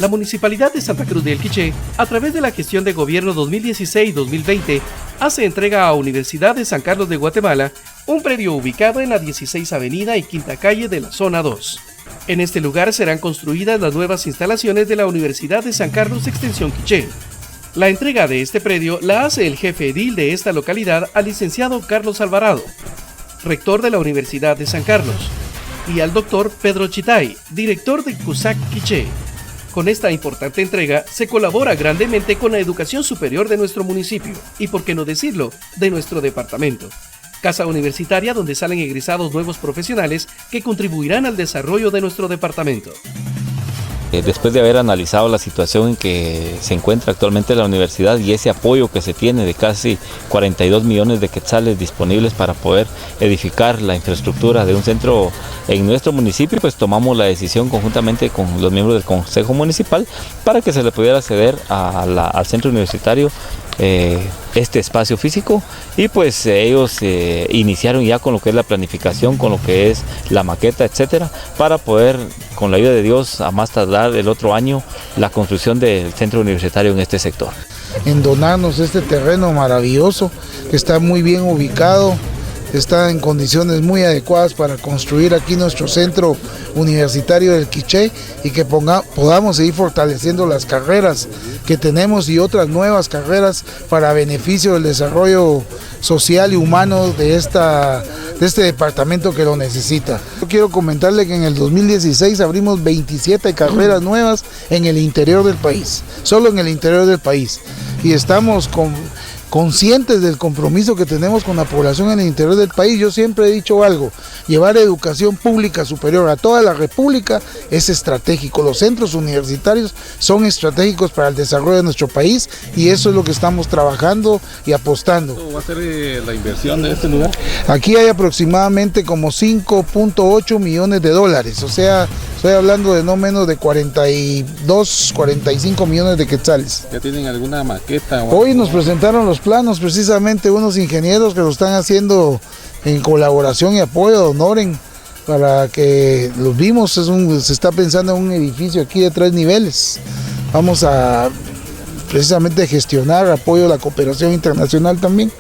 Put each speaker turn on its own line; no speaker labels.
La Municipalidad de Santa Cruz del Quiché, a través de la gestión de gobierno 2016-2020, hace entrega a Universidad de San Carlos de Guatemala un predio ubicado en la 16 Avenida y Quinta Calle de la Zona 2. En este lugar serán construidas las nuevas instalaciones de la Universidad de San Carlos Extensión Quiché. La entrega de este predio la hace el jefe edil de esta localidad al licenciado Carlos Alvarado, rector de la Universidad de San Carlos, y al doctor Pedro Chitay, director de CUSAC Quiché. Con esta importante entrega se colabora grandemente con la educación superior de nuestro municipio y, por qué no decirlo, de nuestro departamento. Casa universitaria donde salen egresados nuevos profesionales que contribuirán al desarrollo de nuestro departamento.
Después de haber analizado la situación en que se encuentra actualmente la universidad y ese apoyo que se tiene de casi 42 millones de quetzales disponibles para poder edificar la infraestructura de un centro en nuestro municipio, pues tomamos la decisión conjuntamente con los miembros del Consejo Municipal para que se le pudiera ceder al centro universitario este espacio físico, y pues ellos iniciaron ya con lo que es la planificación, con lo que es la maqueta, etcétera, para poder, con la ayuda de Dios, a más tardar el otro año, la construcción del centro universitario en este sector.
En donarnos este terreno maravilloso que está muy bien ubicado, está en condiciones muy adecuadas para construir aquí nuestro centro universitario del Quiché y que podamos seguir fortaleciendo las carreras que tenemos y otras nuevas carreras para beneficio del desarrollo social y humano de este departamento que lo necesita. Yo quiero comentarle que en el 2016 abrimos 27 carreras nuevas en el interior del país, solo en el interior del país, y estamos conscientes del compromiso que tenemos con la población en el interior del país. Yo siempre he dicho algo: llevar educación pública superior a toda la república es estratégico. Los centros universitarios son estratégicos para el desarrollo de nuestro país y eso es lo que estamos trabajando y apostando.
¿Cómo va a ser la inversión de este lugar?
Aquí hay aproximadamente como 5.8 millones de dólares, o sea, estoy hablando de no menos de 42, 45 millones de quetzales.
¿Ya tienen alguna maqueta?
Hoy nos presentaron los planos, precisamente unos ingenieros que lo están haciendo en colaboración y apoyo de Honoren, para que los vimos. Se está pensando en un edificio aquí de 3 niveles. Vamos a precisamente gestionar apoyo a la cooperación internacional también.